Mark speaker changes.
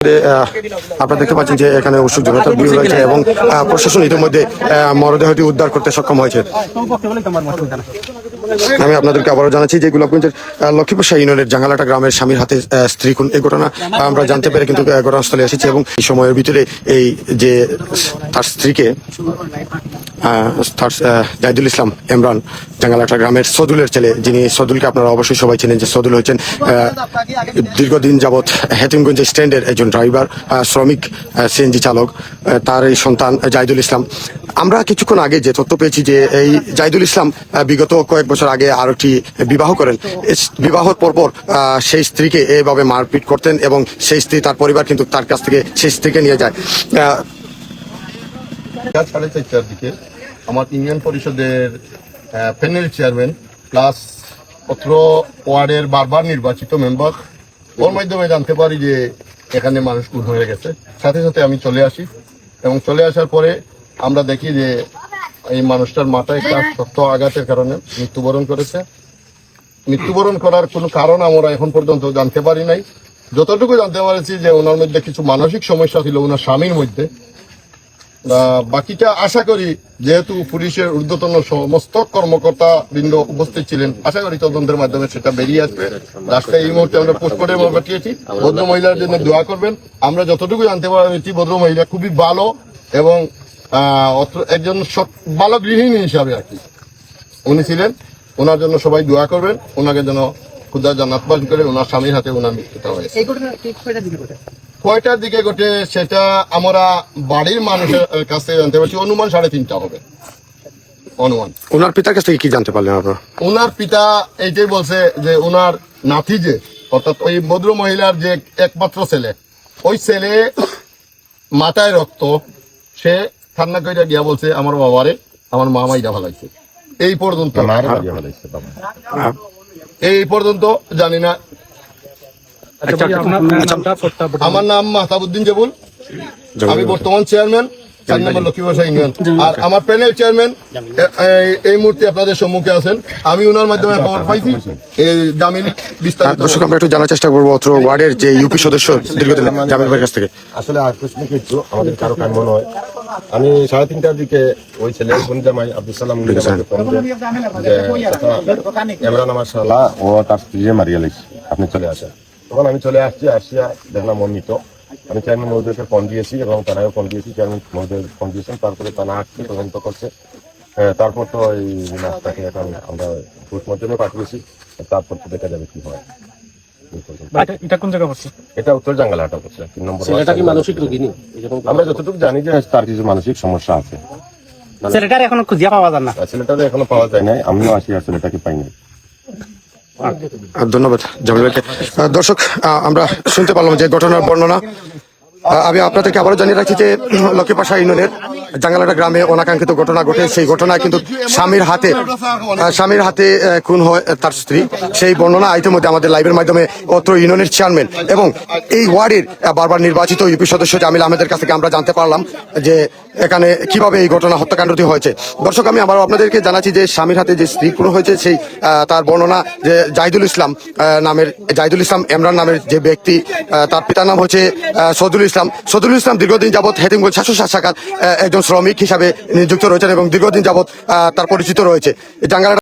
Speaker 1: আপনারা দেখতে পাচ্ছেন যে এখানে উৎসুক জনতার ভিড় রয়েছে এবং প্রশাসন ইতিমধ্যে মরদেহটি উদ্ধার করতে সক্ষম হয়েছে। আমি আপনাদেরকে আবারও জানাচ্ছি যে গোলাপগঞ্জের লক্ষ্মীপুর ইউনিয়নের জাঙ্গালাটা গ্রামের স্বামীর হাতে স্ত্রী খুন, এই ঘটনা আমরা জানতে পেরে কিন্তু ঘটনাস্থলে এসেছি এবং এই সময়ের ভিতরে এই যে তার স্ত্রীকে জাহিদুল ইসলাম এমরান জাঙ্গালাটা গ্রামের সদুলের ছেলে, যিনি সদুলকে আপনারা অবশ্যই সবাই চেনেন যে সদুল হচ্ছেন দীর্ঘদিন যাবৎ হেতিমগঞ্জ স্ট্যান্ডের একজন ড্রাইভার, শ্রমিক, সিএনজি চালক। তার এই সন্তান জাহিদুল ইসলাম। আমরা কিছুক্ষণ আগে যে তথ্য পেয়েছি যে এই জাহিদুল ইসলাম বিগত কয়েক বছর আগে আরো একটি বিবাহ করেন। বিবাহর পরপর সেই স্ত্রীকে এইভাবে মারপিট করতেন এবং সেই স্ত্রী, তার পরিবার কিন্তু তার কাছ থেকে সেই স্ত্রীকে নিয়ে যায়।
Speaker 2: 4:30টার দিকে আমার ইউনিয়ন পরিষদের প্যানেল চেয়ারম্যান প্লাস অত্র ওয়ার্ডের বারবার নির্বাচিত মেম্বার ওর মাধ্যমে জানতে পারি যে এখানে মানুষ খুন হয়ে গেছে। সাথে সাথে আমি চলে আসি এবং চলে আসার পরে আমরা দেখি যে এই মানুষটার মাথায় একটা শক্ত আঘাতের কারণে মৃত্যুবরণ করেছে। মৃত্যুবরণ করার কোনো কারণ আমরা এখন পর্যন্ত জানতে পারি নাই। যতটুকু জানতে পারছি যে ওনার মধ্যে কিছু মানসিক সমস্যা ছিল ওনার স্বামীর মধ্যে। বাকিটা আশা করি, যেহেতু পুলিশের ঊর্ধ্বতন সমস্ত কর্মকর্তা বৃন্দ উপস্থিত ছিলেন, আশা করি তদন্তের মাধ্যমে সেটা বেরিয়ে আসবে। রাস্তায় এই মুহূর্তে আমরা পোস্টমর্টম পাঠিয়েছি। ভদ্র মহিলার জন্য দোয়া করবেন। আমরা যতটুকু জানতে পারছি ভদ্র মহিলা খুবই ভালো এবং একজন ভালো গৃহিণী হিসাবে আর কি উনি ছিলেন। ওনার জন্য সবাই দোয়া করবেন, ওনাকে যেন খুদা জান্নাতবাসী করে। ওনার স্বামীর হাতে ওনার মৃত্যুটা হয়েছে। কয়টার দিকে ঘটে সেটা আমরা বাড়ির মানুষের কাছে জানতে পারছি, অনুমান 3:30 হবে অনুমান।
Speaker 1: ওনার পিতার কাছ থেকে কি জানতে পারলেন আপনারা?
Speaker 2: ওনার পিতা এইটাই বলছে যে ওনার নাতি, যে অর্থাৎ ওই ভদ্র মহিলার যে একমাত্র ছেলে, ওই ছেলে মাথায় রক্ত, সে ঠান্ডা কইরা গিয়া বলছে আমার বাবারে আমার মামাইটা ভালাইছে। এই পর্যন্ত জানি না। আমার নাম মাহতাবউদ্দিন জেবুল, আমি বর্তমান চেয়ারম্যান 4 নম্বর লক্ষ্মীপুর ইউনিয়ন। আর আমার প্যানেল চেয়ারম্যান এই মুহূর্তে আপনাদের সম্মুখে আছেন। আমি ওনার মাধ্যমে খবর পাইছি এই জামিন বিস্তারিত।
Speaker 1: দর্শক, আমরা একটু জানার চেষ্টা করবো অত্র ওয়ার্ডের যে ইউপি সদস্য দীর্ঘদিন জামিল ভাইয়ের কাছ থেকে।
Speaker 3: আসলে আকস্মিক কিছু আমাদের কারো কাজ মনে হয়। আমি 3:30টার দিকে ওই ছেলে জামাই আব্দুল সালাম এমরান আমার শালা ও তার স্ত্রী মারিয়া লেগেছে, আপনি চলে আসেন। তখন আমি চলে আসিয়া দেখলাম মৃত। আমি চেয়ারম্যান মহোদয়কে ফোন দিয়েছি এবং তারাও ফোন দিয়েছি, চেয়ারম্যান মহোদয় ফোন দিয়েছেন। তারপরে তারা আসছে, তদন্ত করছে। তারপর তো এই মাছটাকে এখন আমরা ভোট মাধ্যমে পাঠিয়েছি। তারপর তো দেখা যাবে কি হয়।
Speaker 4: এটা কোন জায়গা পড়ছে?
Speaker 3: এটা উত্তর জাঙ্গালাটা পড়ছে 3 নম্বর।
Speaker 4: ছেলেটা কি মানসিক রোগী?
Speaker 3: আমরা যতটুকু জানি যে তার কিছু মানসিক সমস্যা আছে।
Speaker 4: ছেলেটার এখনো খুঁজিয়া পাওয়া যায় না।
Speaker 3: ছেলেটাকে এখনো পাওয়া যায় নাই, আমিও আসি আর ছেলেটাকে পাই নাই।
Speaker 1: ধন্যবাদ জামিল ভাইকে। দর্শক, আমরা শুনতে পারলাম যে ঘটনার বর্ণনা। আমি আপনাদেরকে আবারও জানিয়ে রাখছি যে লক্ষ্মীপুর ইউনিয়নের জাঙ্গালাটা গ্রামে অনাকাঙ্ক্ষিত ঘটনা ঘটে। সেই ঘটনায় কিন্তু স্বামীর হাতে খুন হয় তার স্ত্রী। সেই বর্ণনা ইতিমধ্যে আমাদের লাইভের মাধ্যমে অত্র ইউনিয়নের চেয়ারম্যান এবং এই ওয়ার্ডের বারবার নির্বাচিত ইউপি সদস্য জামিল আহমেদের কাছ থেকে আমরা জানতে পারলাম যে এখানে কিভাবে এই ঘটনা হত্যাকাণ্ডটি হয়েছে। দর্শক, আমি আবার আপনাদেরকে জানাচ্ছি যে স্বামীর হাতে যে স্ত্রী খুন হয়েছে সেই তার বর্ণনা যে জাহিদুল ইসলাম এমরান নামের যে ব্যক্তি, তার পিতার নাম হচ্ছে সদুল ইসলাম দীর্ঘদিন যাবৎ হেতিমগঞ্জ স্বাস্থ্য শাখার একজন শ্রমিক হিসাবে নিযুক্ত রয়েছেন এবং দীর্ঘদিন যাবৎ তার পরিচিত রয়েছে। জাঙ্গালাটা